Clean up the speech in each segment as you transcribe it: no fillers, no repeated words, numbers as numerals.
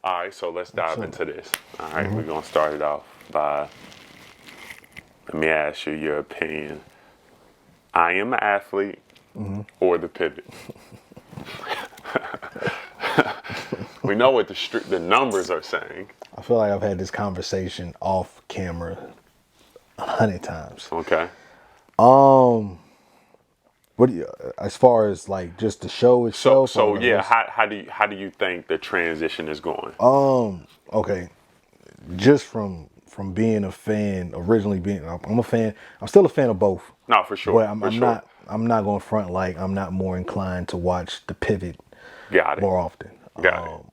All right, so let's dive into this. All right, we're going to start it off by, let me ask you your opinion. I am an athlete or the pivot? We know what the numbers are saying. I feel like I've had this conversation off camera 100 times. Okay. What do you, as far as like just the show itself? So yeah, how do you think the transition is going? Okay, just from being a fan, originally being, I'm a fan. I'm still a fan of both. No, for sure. But I'm not going front like I'm not more inclined to watch the pivot more often. Got it.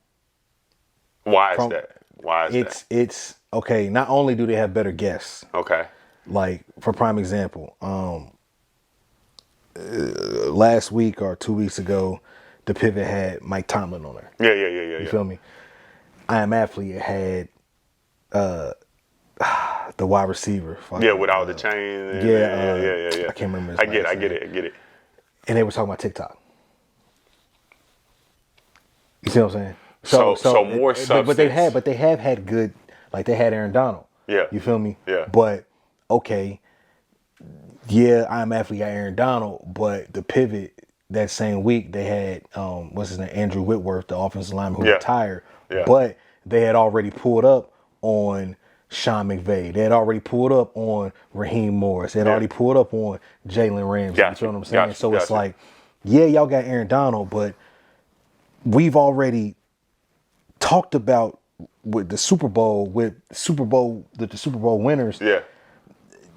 Why is that? Why is that? It's okay. Not only do they have better guests. Okay. Like for prime example, last week or 2 weeks ago, the pivot had Mike Tomlin on there. Yeah. You feel me? I Am Athlete had the wide receiver. Yeah, without the chain. Yeah. I can't remember his I last get name. it. And they were talking about TikTok. You see what I'm saying? So more substance. But they have had good, like they had Aaron Donald. Yeah. You feel me? Yeah. But okay, yeah, I Am Athlete got Aaron Donald, but the pivot that same week they had what's his name, Andrew Whitworth, the offensive lineman who retired. Yeah. But they had already pulled up on Sean McVay. They had already pulled up on Raheem Morris. They had already pulled up on Jalen Ramsey. You feel what I'm saying? So it's like, yeah, y'all got Aaron Donald, but we've already talked about with the Super Bowl the Super Bowl winners. Yeah.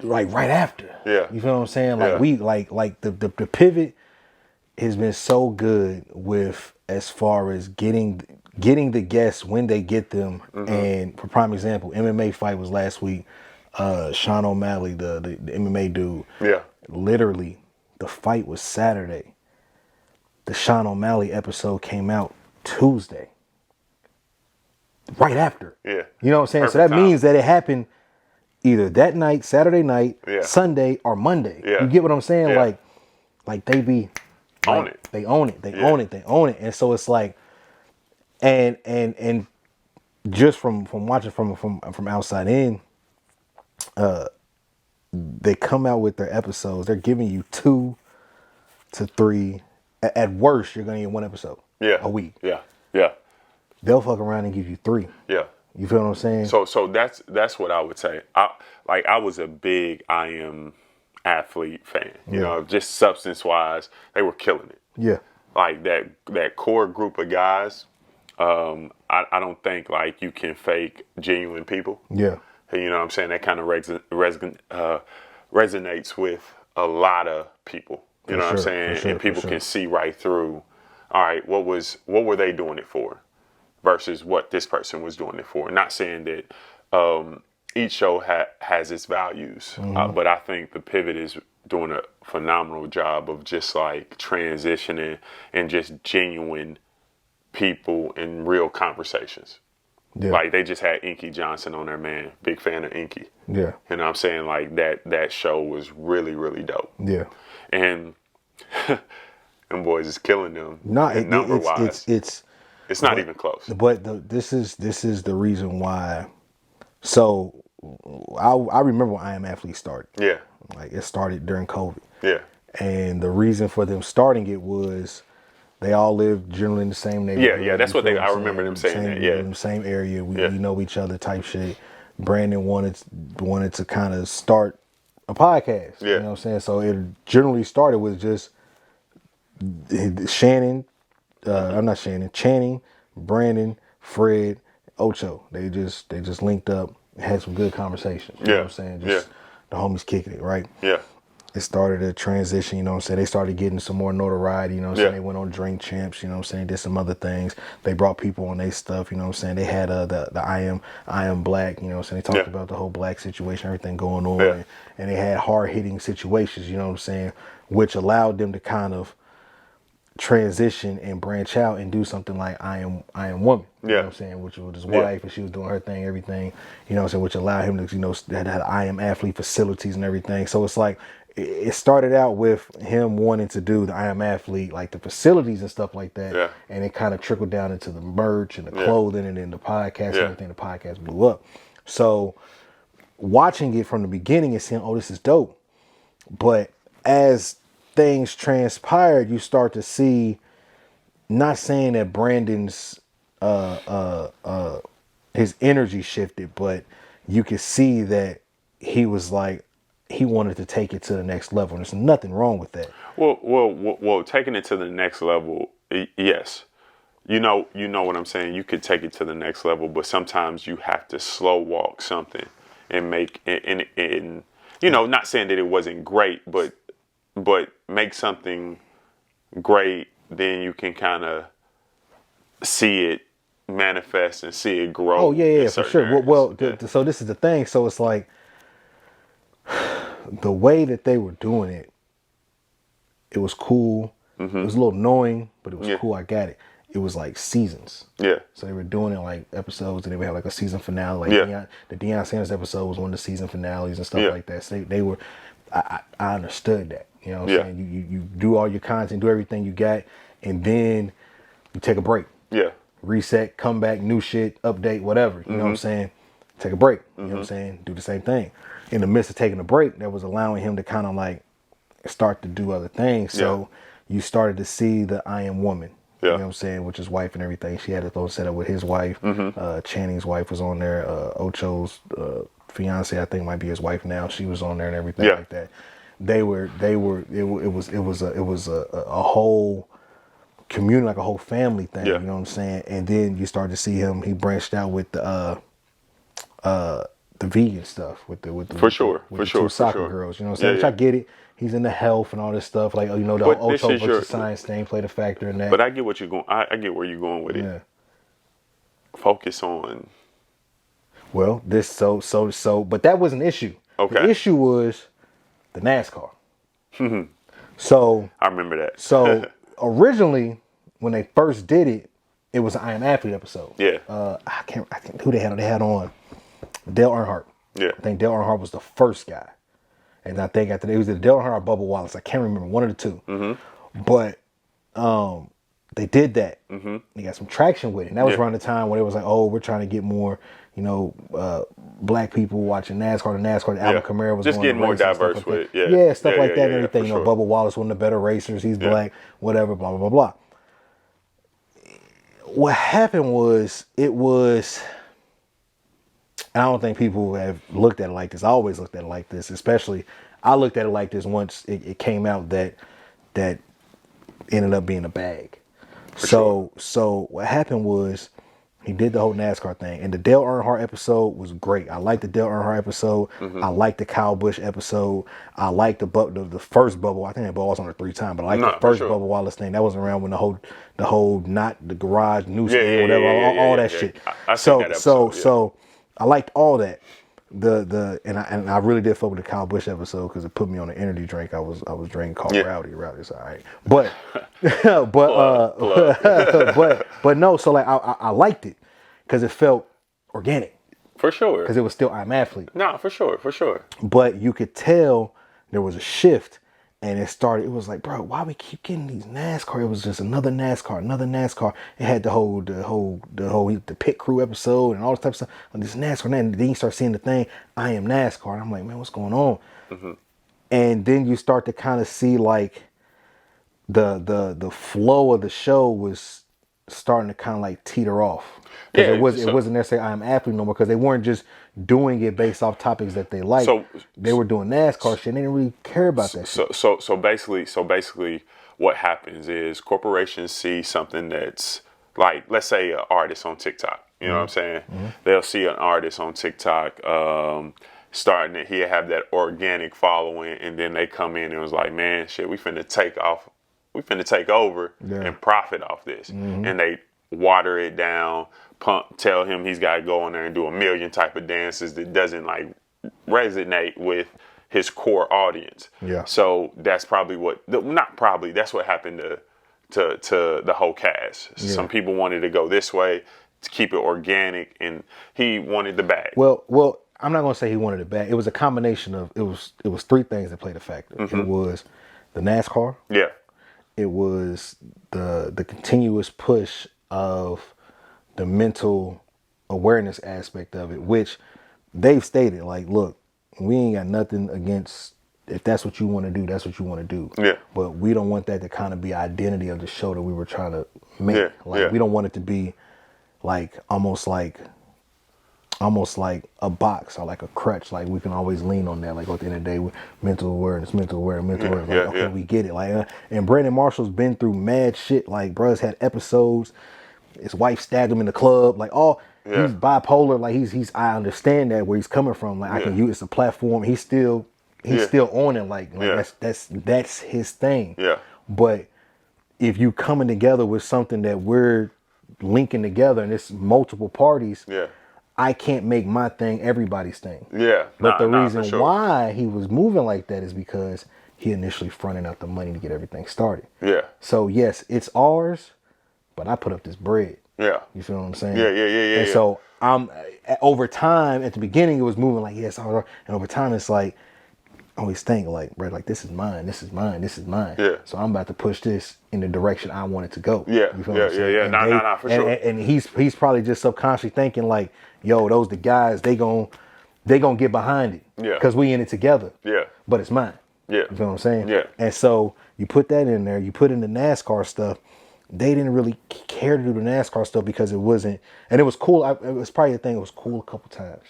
Like right after. Yeah. You feel what I'm saying? Like we like the pivot has been so good with as far as getting the guests when they get them. And for prime example, MMA fight was last week. Sean O'Malley, the MMA dude. Yeah. Literally, the fight was Saturday. The Sean O'Malley episode came out Tuesday. Right after. Yeah. You know what I'm saying? Perfect so that time. means that it happened either that night, Saturday night, Sunday, or Monday. Yeah. You get what I'm saying? Yeah. Like they be own it. They own it. They own it. And so it's like, and just from watching from outside in, they come out with their episodes. They're giving you 2 to 3. At worst, you're gonna get 1 episode. A week. Yeah. They'll fuck around and give you 3. Yeah. You feel what I'm saying? So that's what I would say. I was a big I Am Athlete fan. You know, just substance wise, they were killing it. Yeah. Like that core group of guys. I don't think like you can fake genuine people. Yeah. You know what I'm saying? That kind of resonates with a lot of people. You know what I'm saying? And people can see right through. All right, what were they doing it for? Versus what this person was doing it for. Not saying that each show has its values, but I think the pivot is doing a phenomenal job of just like transitioning and just genuine people in real conversations. Yeah. Like they just had Inky Johnson on there, man. Big fan of Inky. Yeah. You know what I'm saying? Like that show was really, really dope. Yeah. And them boys is killing them. Number wise. It's not even close. But this is the reason why. So I remember when I Am Athlete started. Yeah. Like it started during COVID. Yeah. And the reason for them starting it was they all lived generally in the same neighborhood. Yeah. That's what I remember them saying that. Yeah. In the same area. We know each other type shit. Brandon wanted to kind of start a podcast. Yeah. You know what I'm saying? So it generally started with just Channing, Brandon, Fred, Ocho. They just linked up, had some good conversations. You know what I'm saying? Just the homies kicking it, right? Yeah. It started a transition, you know what I'm saying? They started getting some more notoriety, you know what I'm saying? They went on Drink Champs, you know what I'm saying? Did some other things. They brought people on their stuff, you know what I'm saying? They had the I am Black, you know what I'm saying? They talked about the whole black situation, everything going on. And they had hard-hitting situations, you know what I'm saying? Which allowed them to kind of transition and branch out and do something like I am Woman. You know what I'm saying? Which was his wife, and she was doing her thing, everything, you know what I'm saying? Which allowed him to, you know, that had I Am Athlete facilities and everything. So it's like, it started out with him wanting to do the I Am Athlete, like the facilities and stuff like that. Yeah. And it kind of trickled down into the merch and the Yeah. clothing and then the podcast and Yeah. everything. The podcast blew up. So watching it from the beginning and seeing, oh, this is dope. But as things transpired, you start to see, not saying that Brandon's his energy shifted, but you could see that he was like, he wanted to take it to the next level. And there's nothing wrong with that. Well, taking it to the next level, yes. You know what I'm saying? You could take it to the next level, but sometimes you have to slow walk something and make, and not saying that it wasn't great, but make something great, then you can kind of see it manifest and see it grow. Oh yeah, for sure. Areas. So this is the thing. So it's like the way that they were doing it, it was cool. Mm-hmm. It was a little annoying, but it was Yeah. cool. I got it. It was like seasons. Yeah. So they were doing it like episodes, and they would have like a season finale. Like Yeah. the Deion Sanders episode was one of the season finales and stuff Yeah. like that. So they were, I understood that. You know what I'm Yeah. saying? You do all your content, do everything you got, and then you take a break. Yeah. Reset, come back, new shit, update, whatever. You know what I'm saying? Take a break. You know what I'm saying? Do the same thing. In the midst of taking a break, that was allowing him to kind of like start to do other things. So you started to see the I Am Woman. Yeah. You know what I'm saying? Which his wife and everything. She had a little setup with his wife. Channing's wife was on there. Ocho's fiance, I think, might be his wife now. She was on there and everything like that. It was a whole community, like a whole family thing. Yeah. You know what I'm saying? And then you start to see him. He branched out with the vegan stuff with the two soccer girls. You know what I'm saying? Which I get it. He's into health and all this stuff. Like, the Ocho versus science thing played a factor in that. But I get what you're going. I get where you're going with it. Yeah. Focus on. Well, but that was an issue. Okay. The issue was the NASCAR. So I remember that. So originally, when they first did it, it was an I Am Athlete episode. Yeah. I can't who they had. They had on Dale Earnhardt. Yeah. I think Dale Earnhardt was the first guy, and I think after that, it was either Dale Earnhardt or Bubba Wallace. I can't remember, one of the two. But they did that. They got some traction with it. And that was around the time when it was like, oh, we're trying to get more, black people watching NASCAR. The Alvin Kamara was just going getting more diverse like with it. Yeah, stuff like that and everything. Sure. Bubba Wallace, one of the better racers. He's black, whatever, blah, blah, blah, blah. What happened was, I don't think people have looked at it like this. I always looked at it like this, especially I looked at it like this once it came out that ended up being a bag. So what happened was, he did the whole NASCAR thing, and the Dale Earnhardt episode was great. I liked the Dale Earnhardt episode. I liked the Kyle Busch episode. I liked the first Bubba. I think that Bubba was on it 3 times, but I liked the first Bubba Wallace thing. That wasn't around when the whole not the garage news thing, whatever, all that shit. I seen that episode, so I liked all that. And I really did fuck with the Kyle Busch episode because it put me on an energy drink I was drinking called Rowdy's all right. But but no, so like I liked it because it felt organic. For sure. Because it was still I'm Athlete. No, for sure. But you could tell there was a shift, and it was like, bro, why we keep getting these NASCAR? It was just another NASCAR. It had the pit crew episode and all this type of stuff. And this NASCAR, and then you start seeing the thing, I Am NASCAR. And I'm like, man, what's going on? And then you start to kind of see like the flow of the show was starting to kind of like teeter off. It wasn't necessarily I Am Athlete no more, because they weren't just doing it based off topics that they liked. They were doing NASCAR shit and they didn't really care about that shit. So basically what happens is corporations see something that's like, let's say an artist on TikTok. You know what I'm saying? They'll see an artist on TikTok starting to have that organic following, and then they come in and was like, man, shit, we finna take over and profit off this. And they water it down, tell him he's got to go in there and do 1 million type of dances that doesn't like resonate with his core audience. So that's probably that's what happened to the whole cast. Some people wanted to go this way to keep it organic, and he wanted the bag. Well, I'm not gonna say he wanted it back. It was a combination of it was three things that played a factor. It was the NASCAR. Yeah. It was the continuous push of the mental awareness aspect of it, which they've stated like, look, we ain't got nothing against if that's what you want to do, that's what you want to do. Yeah. But we don't want that to kind of be identity of the show that we were trying to make. Yeah. Like we don't want it to be like almost like a box or like a crutch. Like we can always lean on that. Like at the end of the day, mental awareness. Like, okay, we get it. Like, and Brandon Marshall's been through mad shit. Like, bruh's had episodes. His wife stabbed him in the club. Like, he's bipolar. Like, I understand that where he's coming from. Like, I can use it's a platform. He's still on it. Like that's his thing. Yeah. But if you coming together with something that we're linking together and it's multiple parties. Yeah. I can't make my thing everybody's thing. Yeah. But the reason why he was moving like that is because he initially fronted out the money to get everything started. Yeah. So yes, it's ours, but I put up this bread. Yeah. You feel what I'm saying? Yeah. And so over time, at the beginning, it was moving like, yes, and over time, it's like, I always think like, bro, like this is mine. Yeah. So I'm about to push this in the direction I want it to go. Yeah. You feel what I'm saying? Yeah. Nah, for sure. And he's probably just subconsciously thinking like, yo, those the guys, they gon' get behind it. Yeah. Because we in it together. Yeah. But it's mine. Yeah. You feel what I'm saying? Yeah. And so you put that in there, you put in the NASCAR stuff. They didn't really care to do the NASCAR stuff because it wasn't, and it was cool. It was probably a thing. It was cool a couple times.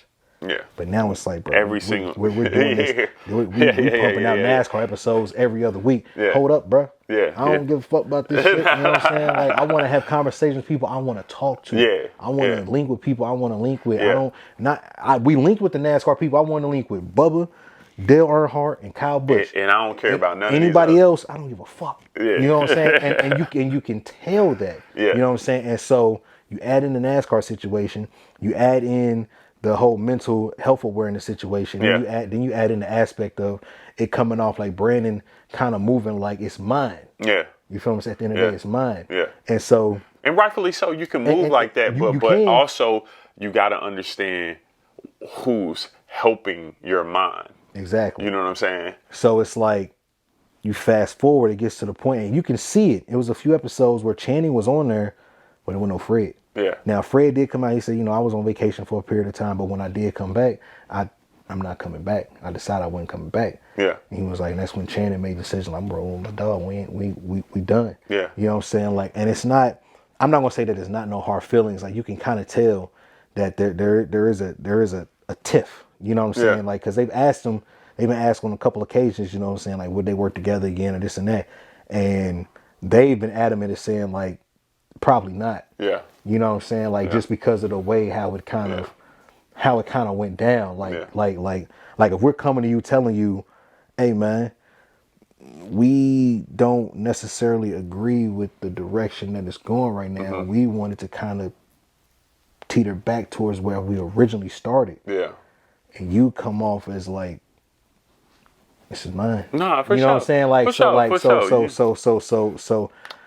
Yeah. But now it's like, bro, we're doing this. We pumping out NASCAR episodes every other week. Yeah. Hold up, bro. Yeah. I don't give a fuck about this shit. You know what I'm saying? Like, I want to have conversations with people I want to talk to. Yeah. I want to link with people I want to link with. Yeah. We linked with the NASCAR people I want to link with. Bubba, Dale Earnhardt, and Kyle Busch. And I don't care about none of anybody else. I don't give a fuck. Yeah. You know what I'm saying? And you can tell that. Yeah. You know what I'm saying? And so you add in the NASCAR situation. You add in the whole mental health awareness situation. Yeah. Then you add in the aspect of it coming off like Brandon kind of moving like it's mine. Yeah. You feel what I'm saying? At the end of the day, it's mine. Yeah. And so. And rightfully so, you can move like that, but also you got to understand who's helping your mind. Exactly. You know what I'm saying? So it's like you fast forward, it gets to the point, and you can see it. It was a few episodes where Channing was on there, but there was no Fred. Yeah. Now Fred did come out. He said, I was on vacation for a period of time, but when I did come back, I'm not coming back. I decided I wasn't coming back. Yeah. And he was like, and that's when Channing made the decision. Like, bro, my dog, we done. Yeah. You know what I'm saying? Like, and it's not. I'm not gonna say that there's not no hard feelings. Like, you can kind of tell that there is a tiff. You know what I'm saying? Yeah. Like, because they've been asked on a couple occasions. You know what I'm saying? Like, would they work together again or this and that? And they've been adamant at saying like, probably not. Yeah. You know what I'm saying? Like, just because of the way how it kind of went down. Like if we're coming to you telling you, hey man, we don't necessarily agree with the direction that it's going right now. Mm-hmm. We wanted to kind of teeter back towards where we originally started. Yeah. And you come off as like, this is mine. No, for sure. You know what I'm saying? Like, so.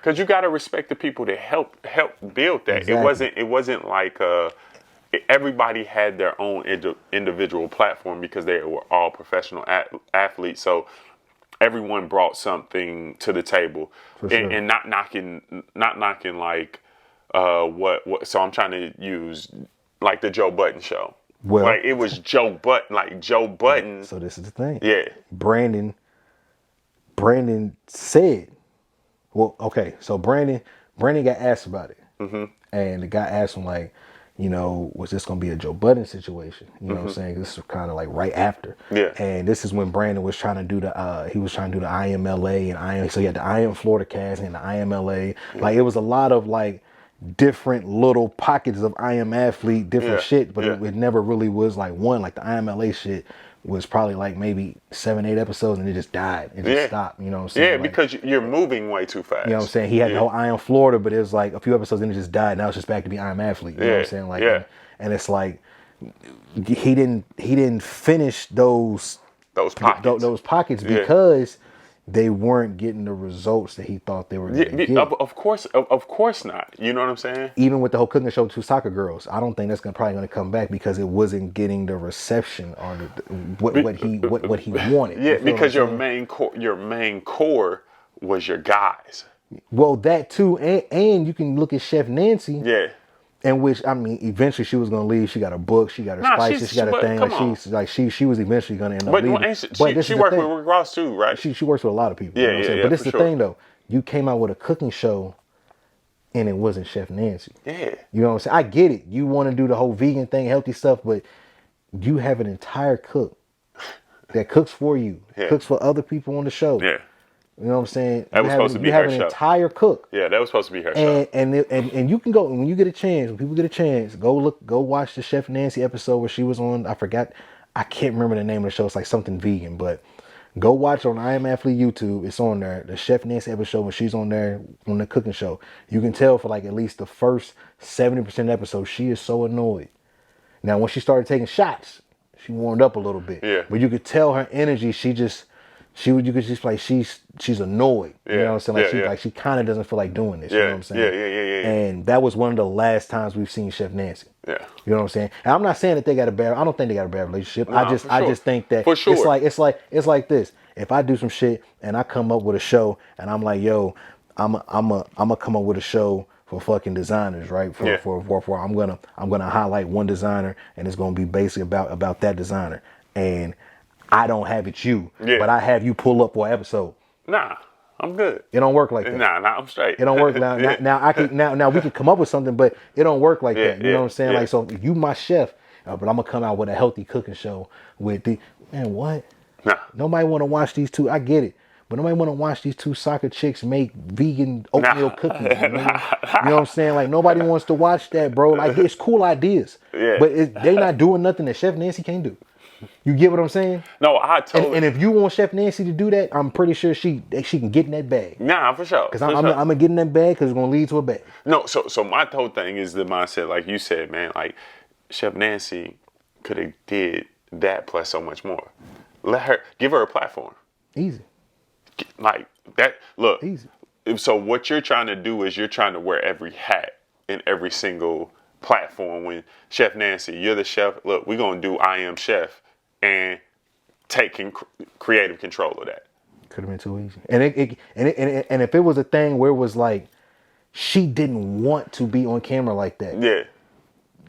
Because you got to respect the people that help build that. Exactly. It wasn't like everybody had their own individual platform because they were all professional athletes. So everyone brought something to the table, and not knocking like what. So I'm trying to use like the Joe Budden show. Well, like it was Joe Budden. So this is the thing. Yeah. Brandon said, well, okay, so Brandon got asked about it. Mm-hmm. And the guy asked him, like, was this going to be a Joe Budden situation? You know what I'm saying? This was kind of like right after. Yeah. And this is when Brandon was trying to do the IMLA and so he had the I Am Florida cast and the IMLA. Mm-hmm. Like, it was a lot of like different little pockets of I Am Athlete, different shit, but it never really was like one. Like the IMLA shit was probably like maybe 7-8 episodes and it just died. It just stopped. You know what I'm saying? Yeah, like, because you're moving way too fast. You know what I'm saying? He had the whole I Am Florida, but it was like a few episodes and it just died. Now it's just back to be I Am Athlete. You know what I'm saying? Like, and it's like he didn't finish those pockets because they weren't getting the results that he thought they were going to get. Of course not. You know what I'm saying? Even with the whole cooking show, Two Soccer Girls, I don't think that's probably going to come back because it wasn't getting the reception or what he wanted. Yeah, because your main core was your guys. Well, that too, and you can look at Chef Nancy. Yeah. In which, I mean, eventually she was gonna leave. She got a book. She got her spices. She got a thing. She was eventually gonna end up leaving. But she worked with Rick Ross too, right? She works with a lot of people. Yeah, you know what I'm saying? But this is the thing though. You came out with a cooking show, and it wasn't Chef Nancy. Yeah. You know what I'm saying? I get it. You want to do the whole vegan thing, healthy stuff, but you have an entire cook that cooks for you, cooks for other people on the show. Yeah. You know what I'm saying? That was supposed to be her show. You have an entire cook. Yeah, that was supposed to be her show. And you can go, when you get a chance, when people get a chance, go watch the Chef Nancy episode where she was on, I can't remember the name of the show. It's like something vegan, but go watch on I Am Athlete YouTube. It's on there. The Chef Nancy episode when she's on there on the cooking show. You can tell for like at least the first 70% of the episode, she is so annoyed. Now, when she started taking shots, she warmed up a little bit. Yeah. But you could tell her energy, you could just like she's annoyed. You know what I'm saying? Like she kind of doesn't feel like doing this. You know what I'm saying? Yeah. And that was one of the last times we've seen Chef Nancy. Yeah. You know what I'm saying? And I'm not saying that I don't think they got a bad relationship. Nah, I just think that for sure. it's like this. If I do some shit and I come up with a show and I'm like, yo, I'm a come up with a show for fucking designers, right? For I'm gonna highlight one designer and it's gonna be basically about that designer. And I don't have it but I have you pull up for an episode. Nah, I'm good. It don't work like that. Nah, I'm straight. It don't work now we can come up with something, but it don't work like that. You know what I'm saying? Like, so you my chef, but I'm gonna come out with a healthy cooking show with what? Nah. Nobody want to watch these two. I get it. But nobody want to watch these two soccer chicks make vegan oatmeal cookies. You know what I'm saying? Like, nobody wants to watch that, bro. Like, it's cool ideas. Yeah. But they not doing nothing that Chef Nancy can't do. You get what I'm saying? No, I totally. And if you want Chef Nancy to do that, I'm pretty sure she can get in that bag. Nah, for sure. Because I'm gonna get in that bag because it's gonna lead to a bag. No, so my whole thing is the mindset, like you said, man. Like Chef Nancy could have did that plus so much more. Give her a platform. Easy. Like that. Look. Easy. So what you're trying to do is you're trying to wear every hat in every single platform. When Chef Nancy, you're the chef. Look, we're gonna do I Am Chef and taking creative control of that. Could have been too easy. And if it was a thing where it was like she didn't want to be on camera like that. Yeah.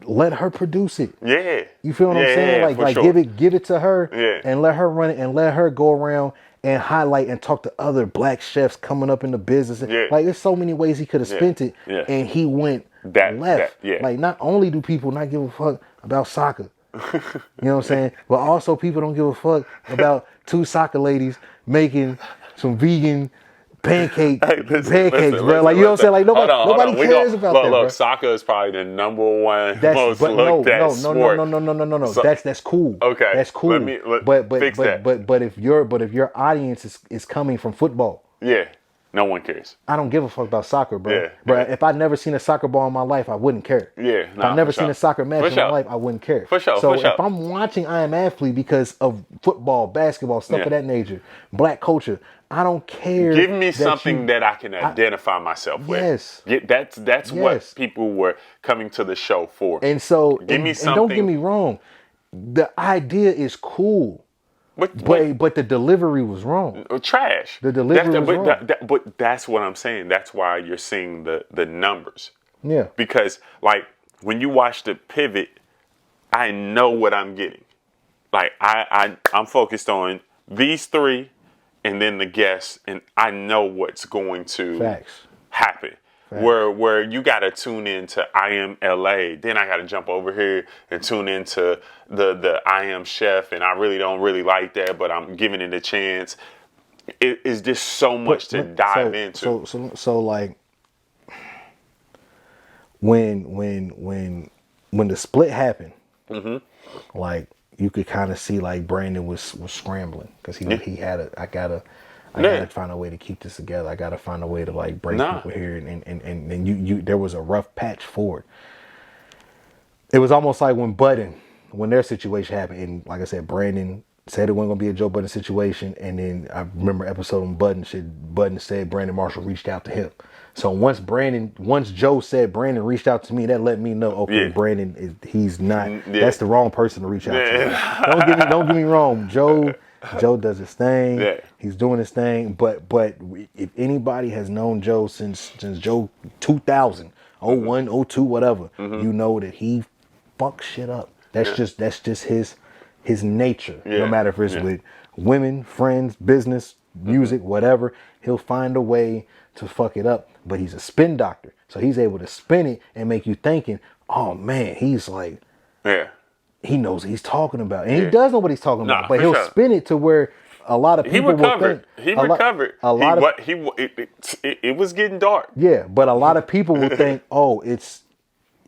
Let her produce it. Yeah. You feel what I'm saying? Like sure. give it to her. Yeah. And let her run it and let her go around and highlight and talk to other black chefs coming up in the business. Yeah. Like, there's so many ways he could have spent it. Yeah. And he went left. Yeah. Like, not only do people not give a fuck about soccer, you know what I'm saying? But also people don't give a fuck about two soccer ladies making some vegan pancakes, bro. Like, you know what I'm saying? Like, nobody cares about that, bro. Look, soccer is probably the number one most looked at sport. No. That's cool. Okay, that's cool. Fix that. But if your audience is coming from football, yeah, no one cares. I don't give a fuck about soccer, bro. Yeah, bro, if I'd never seen a soccer ball in my life, I wouldn't care. Yeah, if I've never seen a soccer match in my life, I wouldn't care. For sure. So if I'm watching I Am Athlete because of football, basketball, stuff of that nature, black culture, I don't care. Give me something that I can identify myself with. Yes. Yeah, that's what people were coming to the show for. And so, give me something. And don't get me wrong, the idea is cool. But the delivery was wrong. Trash. The delivery was wrong. But that's what I'm saying. That's why you're seeing the numbers. Yeah. Because, like, when you watch the pivot, I know what I'm getting. Like, I'm focused on these three and then the guests, and I know what's going to happen. Facts. Where you got to tune into I Am LA, then I got to jump over here and tune into the I Am Chef, and I don't really like that, but I'm giving it a chance. It is just so much to dive into. So like when the split happened, like you could kind of see like Brandon was scrambling because he had I gotta find a way to keep this together. I gotta find a way to like bring people here, and you there was a rough patch forward. It was almost like when their situation happened, and like I said, Brandon said it wasn't gonna be a Joe Budden situation, and then I remember episode on Budden said Brandon Marshall reached out to him. So once Joe said Brandon reached out to me, that let me know, okay, Brandon he's not. That's the wrong person to reach out to. Don't get me wrong, Joe does his thing. Yeah. He's doing his thing. But if anybody has known Joe since Joe 2000, 01, 02, whatever, you know that he fucks shit up. That's just his nature. No matter if it's with women, friends, business, music, whatever, he'll find a way to fuck it up. But he's a spin doctor, so he's able to spin it and make you thinking, oh man, he's like, he knows what he's talking about, and he does know what he's talking about. But he'll spin it to where a lot of people will think he recovered. It was getting dark. Yeah, but a lot of people will think, oh, it's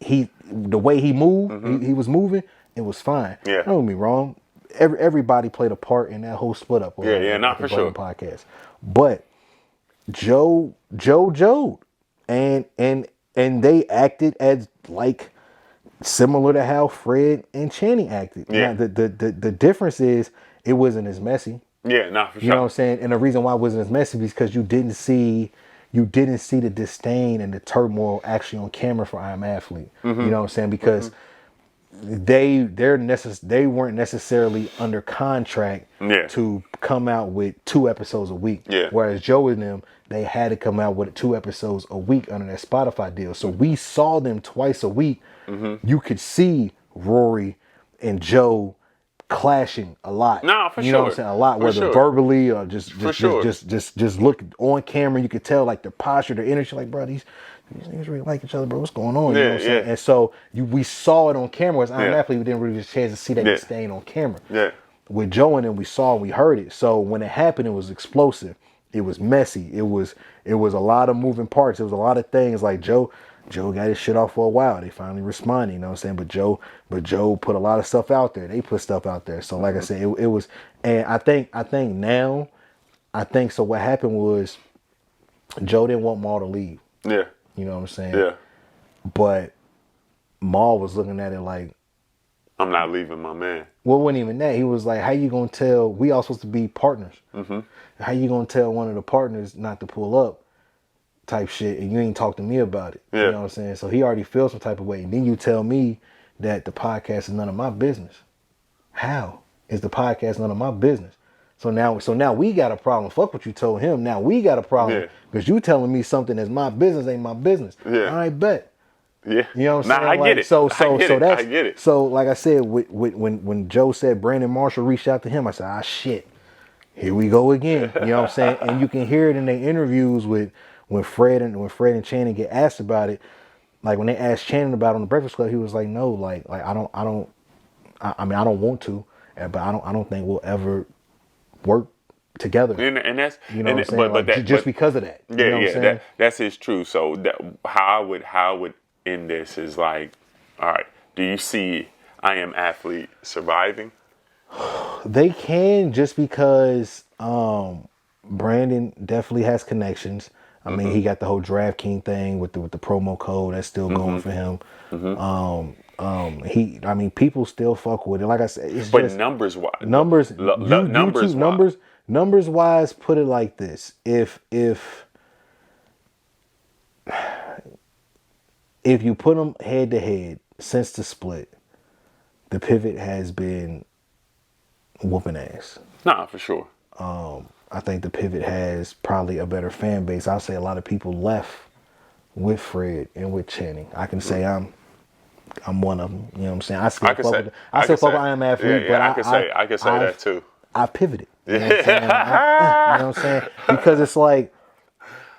the way he moved, he was moving, it was fine. Yeah. Don't get me wrong. Everybody played a part in that whole split up. Not for sure. Podcast. But Joe, and they acted as like similar to how Fred and Channing acted. Yeah. Now, the difference is it wasn't as messy. Yeah, not for sure. You know what I'm saying? And the reason why it wasn't as messy is because you didn't see the disdain and the turmoil actually on camera for I Am Athlete. You know what I'm saying? Because they weren't necessarily under contract to come out with 2 episodes a week. Yeah. Whereas Joe and them, they had to come out with 2 episodes a week under that Spotify deal. So we saw them twice a week. You could see Rory and Joe clashing a lot. No, for you sure. know what I'm saying? A lot, whether verbally or just look on camera, you could tell like their posture, their energy, like, bro, these niggas really like each other, bro. What's going on? You know what I'm saying? And so we saw it on camera. As I Am Athlete, we didn't really get a chance to see that disdain on camera. Yeah. With Joe and them, we saw and we heard it. So when it happened, it was explosive. It was messy. It was a lot of moving parts. It was a lot of things. Like Joe got his shit off for a while. They finally responded, you know what I'm saying? But Joe put a lot of stuff out there. They put stuff out there. So like I said, it was, and I think so what happened was Joe didn't want Maul to leave. Yeah. You know what I'm saying? Yeah. But Maul was looking at it like, I'm not leaving my man. Well, it wasn't even that. He was like, how you gonna tell, we all supposed to be partners. How you gonna tell one of the partners not to pull up type shit and you ain't talk to me about it? You know what I'm saying? So he already feels some type of way. And then you tell me that the podcast is none of my business. How is the podcast none of my business? So now we got a problem. Fuck what you told him. Now we got a problem because you telling me something that's my business ain't my business. Yeah. I bet. Yeah. You know what I'm saying? I get it. I get it. So like I said, when Joe said Brandon Marshall reached out to him, I said, shit. Here we go again. You know what I'm saying? And you can hear it in their interviews when Fred and Channing get asked about it. Like when they asked Channing about it on the Breakfast Club, he was like, no, like I don't want to, but I don't think we'll ever work together. And that's, you know what I'm saying? Because of that. Yeah, you know that's his truth. So how I would end this is like, all right, do you see I Am Athlete surviving? They can, just because Brandon definitely has connections. I mean, he got the whole DraftKings thing with the promo code that's still going for him. People still fuck with it. Like I said, it's but just numbers wise, numbers wise, put it like this: if you put them head to head since the split, the Pivot has been whooping ass. Nah, for sure. I think the Pivot has probably a better fan base. I'll say a lot of people left with Fred and with Channing. I can say I'm one of them. You know what I'm saying? I still fuck with I Am Athlete, but I can say that too. I pivoted. You know what I'm saying? You know what I'm saying? Because it's like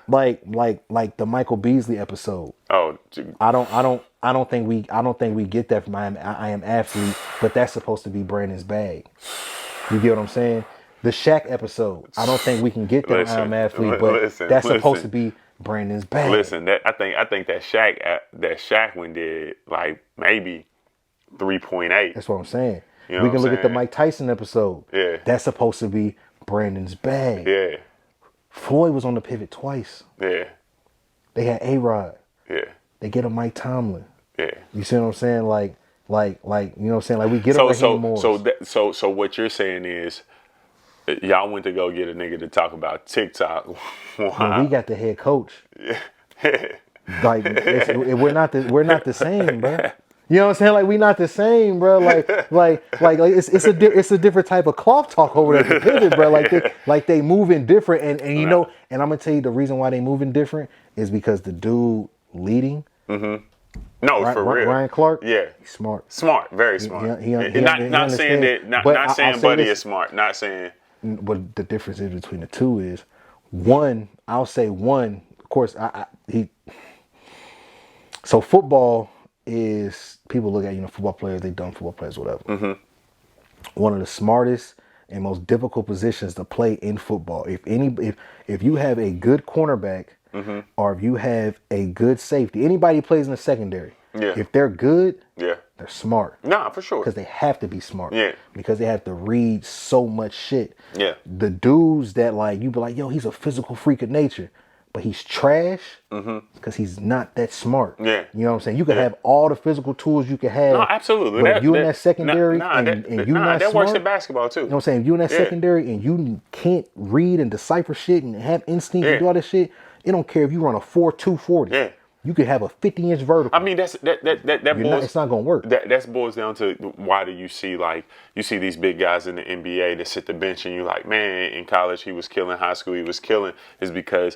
the Michael Beasley episode. Oh, I don't think we get that from I Am Athlete, but that's supposed to be Brandon's bag. You get what I'm saying? The Shaq episode, I don't think we can get that I Am Athlete, but that's supposed to be Brandon's bag. Listen, I think that Shaq one did like maybe 3.8. That's what I'm saying. You know we can look at the saying? Mike Tyson episode. Yeah. That's supposed to be Brandon's bag. Yeah. Floyd was on the Pivot twice. Yeah. They had A-Rod. Yeah. They get a Mike Tomlin. Yeah. You see what I'm saying? Like Like you know what I'm saying? Like we get on Raheem Morris. So what you're saying is y'all went to go get a nigga to talk about TikTok. When we got the head coach. Like we're not the same, bro. You know what I'm saying? Like we not the same, bro. Like it's a different type of cloth talk over there at the pivot, bro. Like they moving different, and you know, and I'm gonna tell you the reason why they moving different is because the dude leading. Mm-hmm. No, for real. Ryan Clark. Yeah, he's smart. Smart, very smart. Not saying that. Not saying Buddy is smart. Not saying. But the difference is between the two is one. I'll say one. Of course, So football is, people look at, football players, they dumb football players, whatever. Mm-hmm. One of the smartest and most difficult positions to play in football. If you have a good cornerback, mm-hmm. or if you have a good safety, anybody plays in the secondary. Yeah. If they're good, they're smart. Nah, for sure. Because they have to be smart. Yeah. Because they have to read so much shit. Yeah. The dudes that you be like, yo, he's a physical freak of nature. But he's trash because he's not that smart. Yeah. You know what I'm saying? You can have all the physical tools you can have. No, absolutely. But if you in that secondary and you not that smart, works in basketball too. You know what I'm saying? If you in that secondary and you can't read and decipher shit and have instinct and do all this shit, it don't care if you run a 4.2 40. Yeah. You could have a 50-inch vertical. I mean, it's not gonna work. That boils down to why do you see these big guys in the NBA that sit the bench and you're like, man, in college he was killing, high school he was killing, is because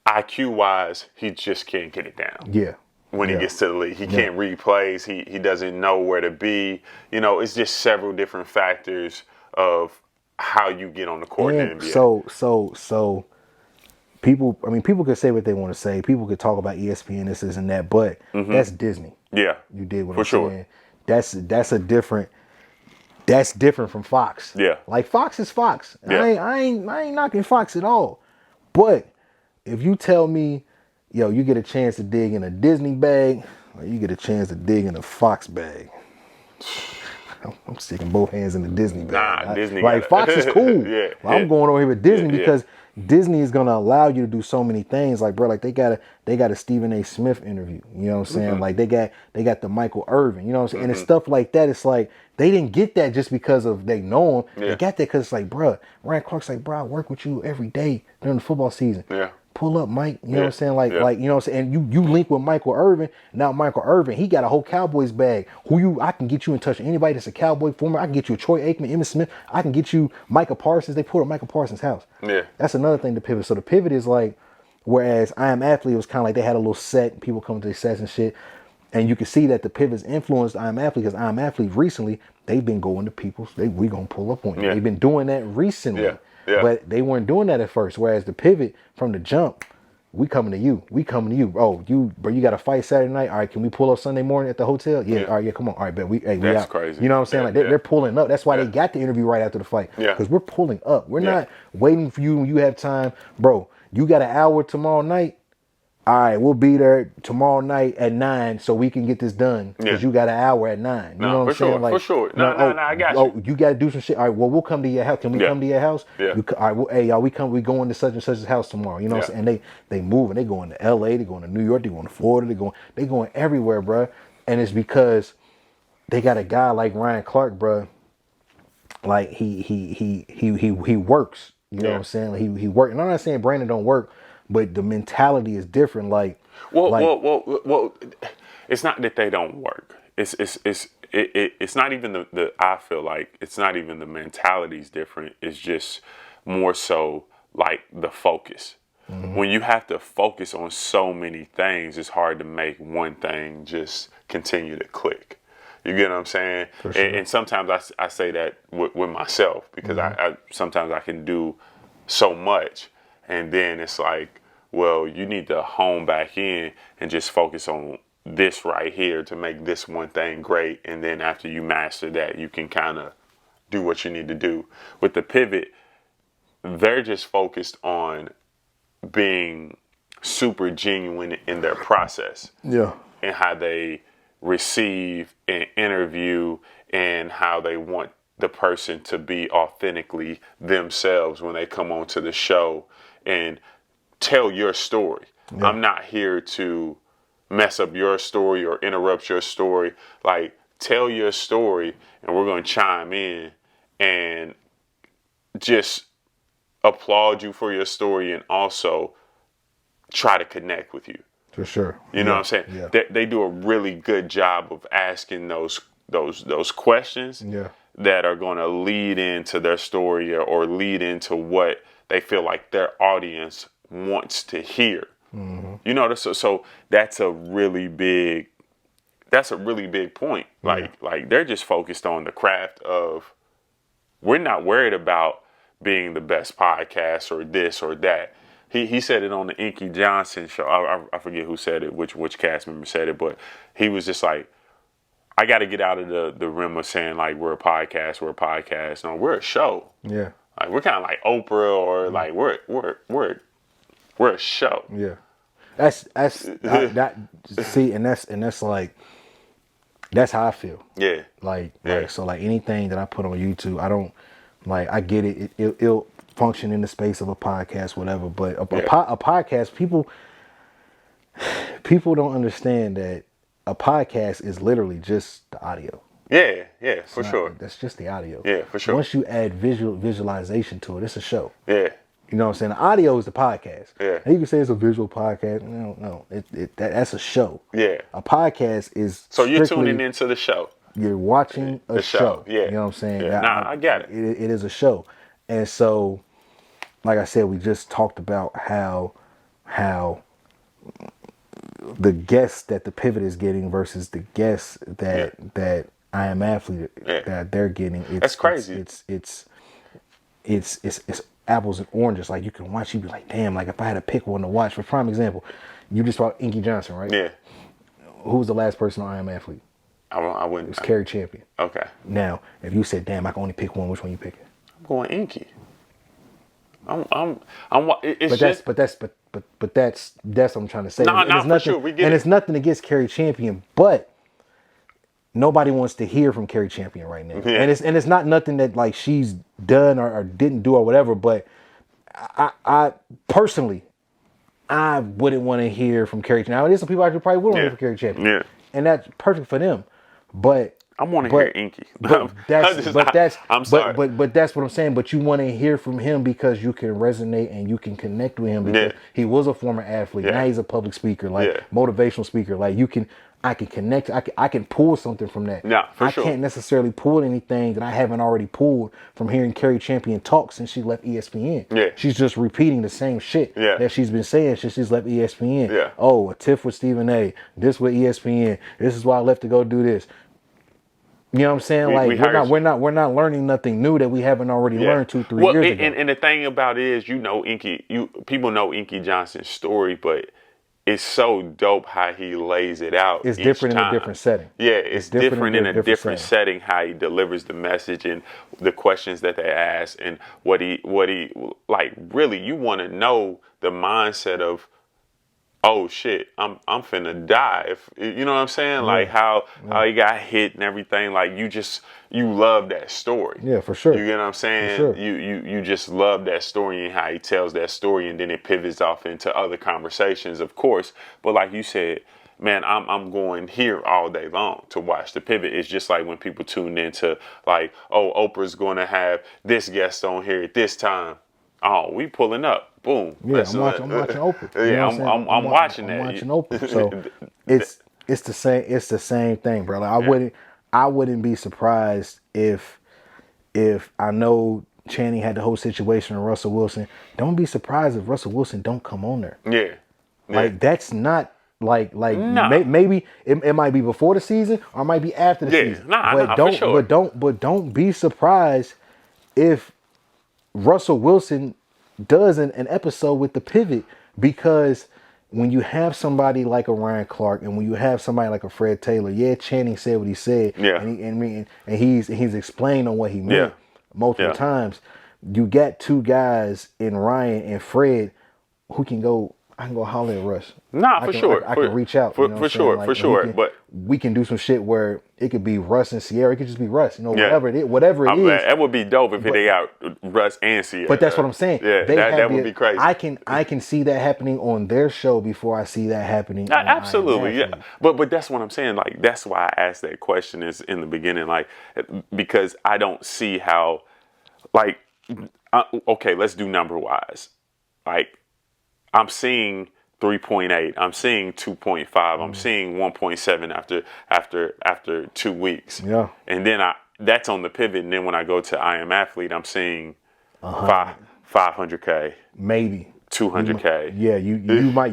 IQ wise, he just can't get it down. Yeah. When he gets to the league, he can't read plays. He doesn't know where to be. It's just several different factors of how you get on the court in the NBA. So people could say what they want to say. People could talk about ESPN, this and that, but that's Disney. Yeah. You did what I'm saying. That's different from Fox. Yeah. Like Fox is Fox. Yeah. I ain't knocking Fox at all. But if you tell me, yo, you get a chance to dig in a Disney bag, or you get a chance to dig in a Fox bag, I'm sticking both hands in the Disney bag. Disney. Fox is cool. I'm going over here with Disney because Disney is gonna allow you to do so many things. Like, bro, they got a Stephen A. Smith interview. You know what I'm saying? Mm-hmm. Like they got the Michael Irvin. You know what I'm saying? Mm-hmm. And it's stuff like that. It's like they didn't get that just because of they know him. Yeah. They got that because it's like, bro, Ryan Clark's like, bro, I work with you every day during the football season. Yeah. Pull up, Mike. You know what I'm saying? Like, you know what I'm saying? And you link with Michael Irvin. Now Michael Irvin, he got a whole Cowboys bag. I can get you in touch with anybody that's a Cowboy former. I can get you a Troy Aikman, Emmitt Smith. I can get you Micah Parsons. They pulled up Micah Parsons' house. Yeah. That's another thing to pivot. So the pivot is like, whereas I Am Athlete was kind of like they had a little set, people coming to their sets and shit. And you can see that the pivots influenced I Am Athlete because I Am Athlete recently, they've been going to people. We gonna pull up on you. Yeah. They've been doing that recently. Yeah. Yeah. But they weren't doing that at first. Whereas the pivot from the jump, we coming to you. Oh, you got a fight Saturday night. All right, can we pull up Sunday morning at the hotel? Yeah. All right, yeah, come on. All right, bet we That's out. Crazy. You know what I'm saying? They're pulling up. That's why they got the interview right after the fight. Yeah. Because we're pulling up. We're not waiting for you when you have time. Bro, you got an hour tomorrow night. All right, we'll be there tomorrow night at 9 so we can get this done because you got an hour at 9. You know what I'm saying? For sure. No, I got you. Oh, you got to do some shit. All right, well, we'll come to your house. Can we come to your house? Yeah. All right, hey, y'all, we going to such and such's house tomorrow. You know what I'm saying? And they moving. They going to LA. They going to New York. They going to Florida. They going everywhere, bro. And it's because they got a guy like Ryan Clark, bro. Like he works. You know what I'm saying? Like, he works. And I'm not saying Brandon don't work. But the mentality is different. Well, it's not that they don't work. It's not even the I feel like it's not even the mentality's different. It's just more so like the focus. Mm-hmm. When you have to focus on so many things, it's hard to make one thing just continue to click. You get what I'm saying? For sure. And sometimes I say that with myself because I sometimes I can do so much. And then it's like, well, you need to hone back in and just focus on this right here to make this one thing great. And then after you master that, you can kind of do what you need to do. With the pivot, they're just focused on being super genuine in their process. Yeah. And how they receive and interview and how they want the person to be authentically themselves when they come onto the show and tell your story. Yeah. I'm not here to mess up your story or interrupt your story. Like, tell your story, and we're going to chime in and just applaud you for your story and also try to connect with you. For sure. You know what I'm saying? Yeah. They do a really good job of asking those questions that are going to lead into their story or lead into what they feel like their audience wants to hear. Mm-hmm. You know, so that's a really big point. Like they're just focused on the craft of, we're not worried about being the best podcast or this or that. He said it on the Inky Johnson show. I forget who said it, which cast member said it, but he was just like, I got to get out of the rim of saying like we're a podcast. No, we're a show. Yeah. Like we're kind of like Oprah, or like we're a show. Yeah. That's see, and that's like, that's how I feel. Yeah. Like so like anything that I put on YouTube, I don't like, I get it. It'll function in the space of a podcast, whatever. But a podcast, people don't understand that a podcast is literally just the audio. Yeah, for sure. That's just the audio. Yeah, for sure. Once you add visualization to it, it's a show. Yeah. You know what I'm saying? The audio is the podcast. Yeah. And you can say it's a visual podcast. No. That's a show. Yeah. A podcast is so you're tuning into the show. You're watching a show. Yeah. You know what I'm saying? Yeah. I get it. It is a show. And so, like I said, we just talked about how the guests that the Pivot is getting versus the guests that I Am Athlete that they're getting. That's crazy. It's apples and oranges. Like you can watch, you be like, damn. Like if I had to pick one to watch, for prime example, you just brought Inky Johnson, right? Yeah. Who was the last person on I Am Athlete? I wouldn't. It was Carrie Champion. Okay. Now, if you said, damn, I can only pick one, which one you picking? I'm going Inky. But that's what I'm trying to say. No, for sure. We get and it. It's nothing against Carrie Champion, but nobody wants to hear from Carrie Champion right now. Yeah. And it's not nothing that like she's done or didn't do or whatever, but I personally, I wouldn't want to hear from Carrie Champion. Now, there's some people out there probably would want to hear from Carrie Champion. Yeah. And that's perfect for them. But I want to hear Inky. I'm sorry. But that's what I'm saying. But you want to hear from him because you can resonate and you can connect with him because he was a former athlete. Now he's a public speaker, like motivational speaker. Like I can connect. I can pull something from that. Yeah, for sure. I can't necessarily pull anything that I haven't already pulled from hearing Carrie Champion talk since she left ESPN. Yeah. She's just repeating the same shit that she's been saying since she's left ESPN. Yeah. Oh, a tiff with Stephen A. This with ESPN. This is why I left to go do this. You know what I'm saying? We're not learning nothing new that we haven't already learned 2-3 years ago. And the thing about it is, people know Inky Johnson's story, but it's so dope how he lays it out. It's different in a different setting. Yeah, it's different in a different setting how he delivers the message and the questions that they ask and what he like. Really, you want to know the mindset of, oh shit, I'm finna die. If you know what I'm saying, like how he got hit and everything. Like you love that story. Yeah, for sure. You get what I'm saying? For sure. You just love that story and how he tells that story, and then it pivots off into other conversations, of course. But like you said, man, I'm going here all day long to watch the Pivot. It's just like when people tune into like, oh, Oprah's going to have this guest on here at this time. Oh, we pulling up. Boom. Yeah, I'm watching Oprah. Yeah, I'm watching that. I'm watching Oprah. So it's the same thing, bro. Like, I wouldn't be surprised if I know Channing had the whole situation with Russell Wilson. Don't be surprised if Russell Wilson don't come on there. Yeah. Like that's not like nah. maybe it might be before the season or it might be after the season. But don't be surprised if Russell Wilson does an episode with the Pivot, because when you have somebody like a Ryan Clark and when you have somebody like a Fred Taylor, Channing said what he said, and he's explained on what he meant multiple times. You got two guys in Ryan and Fred who can go I can go holler at Russ. Nah, for sure. I can reach out. For sure, like, for sure. But we can do some shit where it could be Russ and Sierra. It could just be Russ. You know, Yeah. whatever it is. That would be dope if they got Russ and Sierra. But that's what I'm saying. Yeah, that would be crazy. I can see that happening on their show before I see that happening. Absolutely, yeah. But that's what I'm saying. Like, that's why I asked that question is in the beginning, like, because I don't see how, like, okay, let's do number wise. Like, I'm seeing 3.8. I'm seeing 2.5. I'm seeing 1.7 after 2 weeks. Yeah. And then that's on the pivot. And then when I go to I Am Athlete, I'm seeing 500K. Maybe 200K. Yeah, you might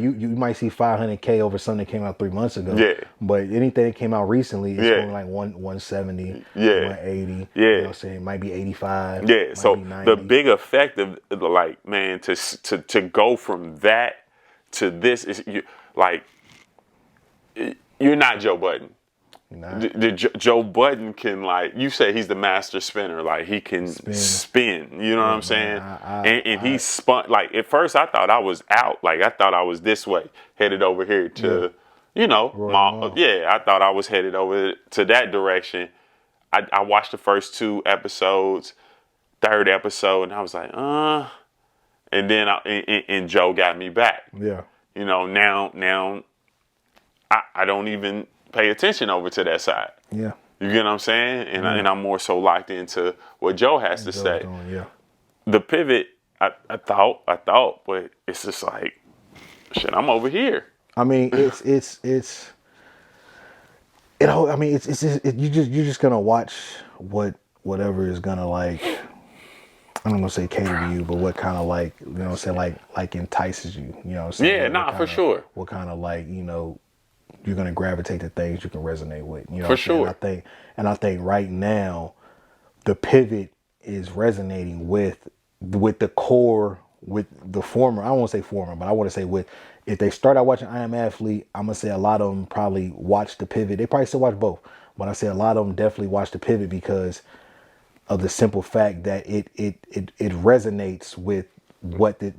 see 500K over something that came out 3 months ago. Yeah. But anything that came out recently is only like 170, 180. Yeah. You know what I'm saying? It might be 85. Yeah. So the 90. big effect of, like, man, to go from that to this is you're not Joe Budden. Nah. Joe Budden can, like, you say he's the master spinner. Like, he can spin. You know what I'm saying? And he spun. Like, at first I thought I was out. Like, I thought I was this way, headed over here to, I thought I was headed over to that direction. I watched the first 2 episodes, 3rd episode, and I was like, and then and Joe got me back. Yeah. You know, now I don't even pay attention over to that side. Yeah. You get what I'm saying? And I'm more so locked into what Joe has to say. Yeah. The pivot, I thought, but it's just like, shit, I'm over here. I mean, it's you're just gonna watch whatever is gonna, like, I'm not gonna say cater to you, but what kind of, like, you know what I'm saying, like entices you, you know what I'm saying? Yeah, for sure. What kind of, like, you know, you're gonna gravitate to things you can resonate with, you know. For sure. I think right now, the pivot is resonating with the core, with the former. I don't want to say former, but I want to say with. If they start out watching I Am Athlete, I'm gonna say a lot of them probably watch the pivot. They probably still watch both, but I say a lot of them definitely watch the pivot because of the simple fact that it resonates with what it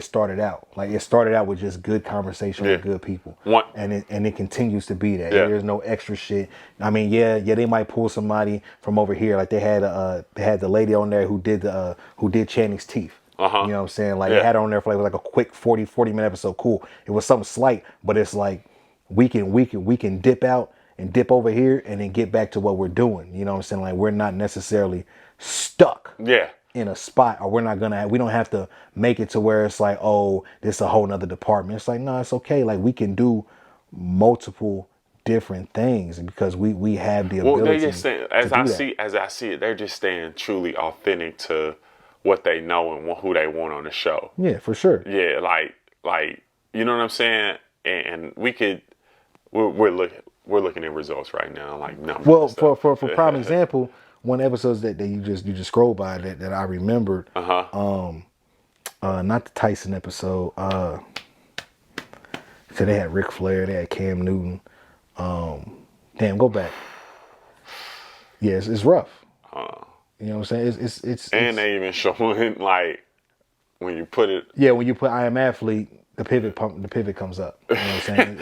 started out. Like, it started out with just good conversation with good people, and it continues to be that. There's no extra shit. I mean, they might pull somebody from over here. Like, they had the lady on there who did Channing's teeth. You know what I'm saying? Like, they had her on there for like a quick 40 minute episode. Cool. It was something slight, but it's like we can dip out and dip over here and then get back to what we're doing. You know what I'm saying? Like, we're not necessarily stuck in a spot, or we don't have to make it to where it's like, oh, this is a whole nother department. It's like, no, it's okay. Like, we can do multiple different things because we have the ability. Well, they just staying, as I see it, they're just staying truly authentic to what they know and who they want on the show. Yeah, for sure. Yeah, like you know what I'm saying? And we're looking at results right now, like numbers. Well, for prime example, one episode that you just scrolled by that I remembered. Not the Tyson episode. So they had Ric Flair, they had Cam Newton. Damn, go back. Yeah, it's rough. You know what I'm saying? It's and they even showing, like, when you put it. Yeah, when you put I Am Athlete, the pivot comes up. You know what I'm saying?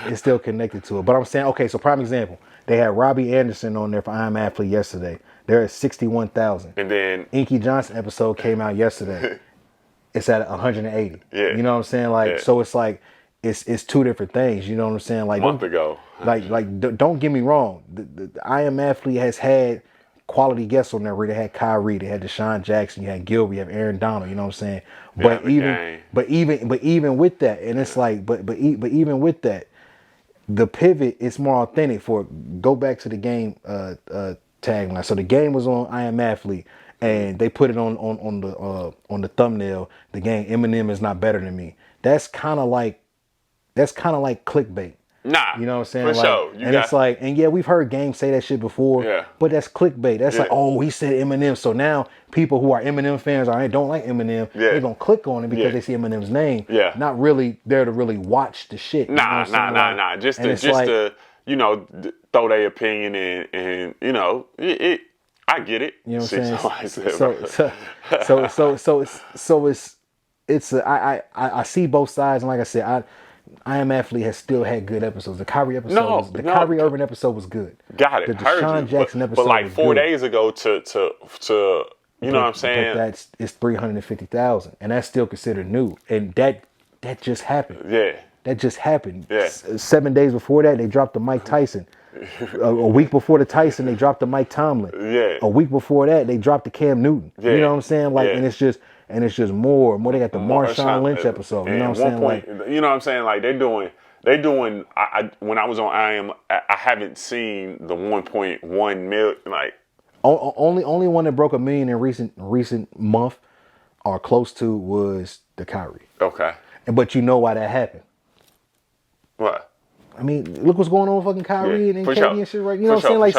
It's still connected to it. But I'm saying, okay, so prime example, they had Robbie Anderson on there for I Am Athlete yesterday. They're at 61,000. And then Inky Johnson episode came out yesterday. It's at 180. Yeah. You know what I'm saying? Like, so it's like it's 2 different things. You know what I'm saying? Like, a month ago. Don't get me wrong. The I Am Athlete has had quality guests on there. They had Kyrie, they had Deshaun Jackson, you had Gilbert, you have Aaron Donald. You know what I'm saying? But even with that, and it's like, but even with that, the pivot is more authentic. For go back to the game tagline. So the game was on I Am Athlete, and they put it on the thumbnail. The game, Eminem is not better than me. That's kind of like clickbait. Nah, you know what I'm saying? For like, sure. It's like, and yeah, we've heard Game say that shit before. Yeah. But that's clickbait. That's like, oh, he said Eminem. So now people who are Eminem fans or don't like Eminem, they're gonna click on it because they see Eminem's name. Yeah. Not really there to really watch the shit. Nah. Just to you know, throw their opinion in, and you know, I get it. You know what I'm saying? So it's I see both sides, and like I said, I Am Athlete has still had good episodes. The Kyrie episode was the Kyrie Irving episode was good. Got it. The Heard Deshaun you. Jackson episode but like was 4 good. days ago to you know what I'm saying? But it's 350,000, and that's still considered new. And that just happened. Yeah. That just happened. Yeah. 7 days before that, they dropped the Mike Tyson. A week before the Tyson, they dropped the Mike Tomlin. Yeah. A week before that, they dropped the Cam Newton. Yeah. You know what I'm saying? Like, Yeah. and it's just more. They got the Marshawn Lynch episode. You know what I'm saying? Point, you know what I'm saying? Like they're doing. When I was on I haven't seen the 1.1 million. Like only one that broke a million in recent month or close to was the Kyrie. Okay. But you know why that happened? What? I mean, look what's going on with fucking Kyrie and KD and shit, right? You know what I'm saying? Like,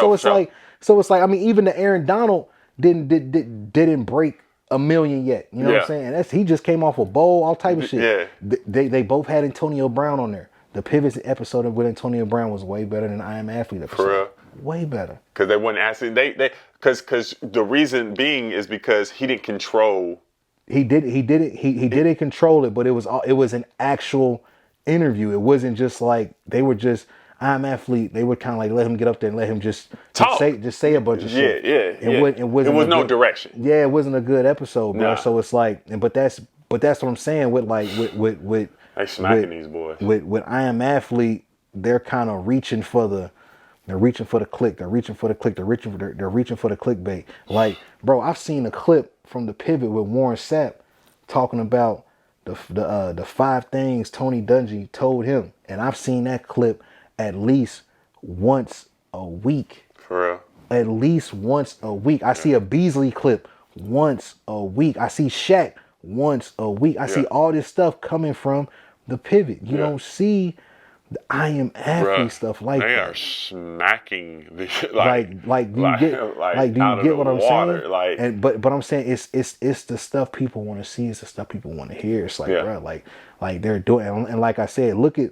so it's like, I mean, even the Aaron Donald didn't break a million yet. You know what I'm saying? He just came off a bowl, all type of shit. Yeah. They both had Antonio Brown on there. The Pivots episode with Antonio Brown was way better than the I Am Athlete episode. For real? Way better. Because they weren't asking. Because the reason being is because he didn't control. He didn't control it, but it was an actual interview. It wasn't just like they were just I'm Athlete. They would kind of like let him get up there and let him just say a bunch of shit. Yeah. It was no direction. Yeah, it wasn't a good episode, bro. Nah. So it's like, but that's what I'm saying with they smacking these boys. With I Am Athlete, they're kind of reaching for the click. They're reaching for the clickbait. Like, bro, I've seen a clip from the Pivot with Warren Sapp talking about the 5 things Tony Dungy told him, and I've seen that clip at least once a week. For real. At least once a week. I see a Beasley clip once a week. I see Shaq once a week. I see all this stuff coming from the Pivot. You don't see the I Am Athlete stuff like they that. They are smacking the do you get what I'm water, saying? Like, but I'm saying it's the stuff people want to see. It's the stuff people want to hear. It's like, bro, like they're doing, and like I said, look at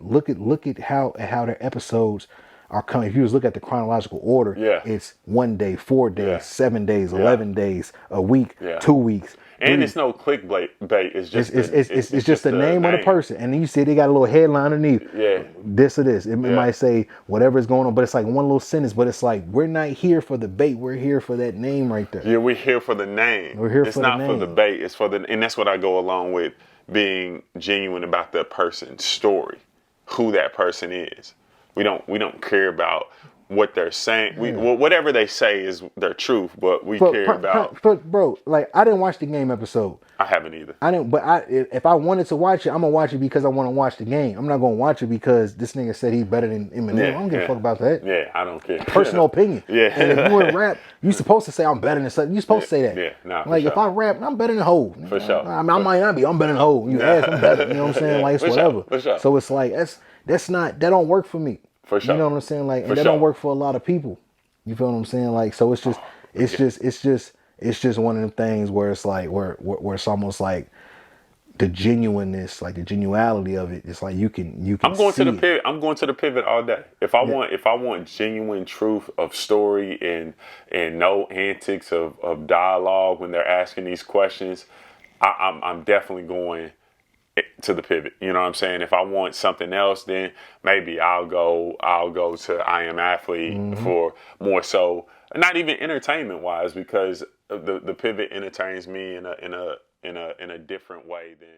how their episodes are coming. If you just look at the chronological order, it's 1 day, 4 days, 7 days, 11 days, a week, 2 weeks. And it's no clickbait. It's just it's just the name of the person, and then you see they got a little headline underneath. Yeah, this or this. It might say whatever is going on, but it's like one little sentence. But it's like, we're not here for the bait. We're here for that name right there. Yeah, we're here for the name. We're here it's for the name. It's not for the bait. It's for the, and that's what I go along with, being genuine about the person's story, who that person is. We don't care about what they're saying. Whatever they say is their truth, but we care about. But bro, like, I didn't watch the game episode. I haven't either. I didn't. But if I wanted to watch it, I'm gonna watch it because I want to watch the game. I'm not gonna watch it because this nigga said he's better than Eminem. I don't give a fuck about that. Yeah, I don't care. Personal opinion. Yeah. And if you in rap, you supposed to say I'm better than something. You supposed to say that. Yeah. Nah. Like, if I rap, I'm better than Hov. For sure. I mean, I might not be. I'm better than Hov. You ask, I'm better. You know what I'm saying? Like, it's whatever. For sure. So it's like that don't work for me. For sure. You know what I'm saying? Like, and that don't work for a lot of people. You feel what I'm saying? Like, so it's just one of them things where it's like where it's almost like the genuineness, like the genuality of it. It's like you can. I'm going to the pivot. I'm going to the Pivot all day. If I want genuine truth of story and no antics of dialogue when they're asking these questions, I'm definitely going to the Pivot. You know what I'm saying? If I want something else, then maybe I'll go to I Am Athlete for more so, not even entertainment wise, because the Pivot entertains me in a different way than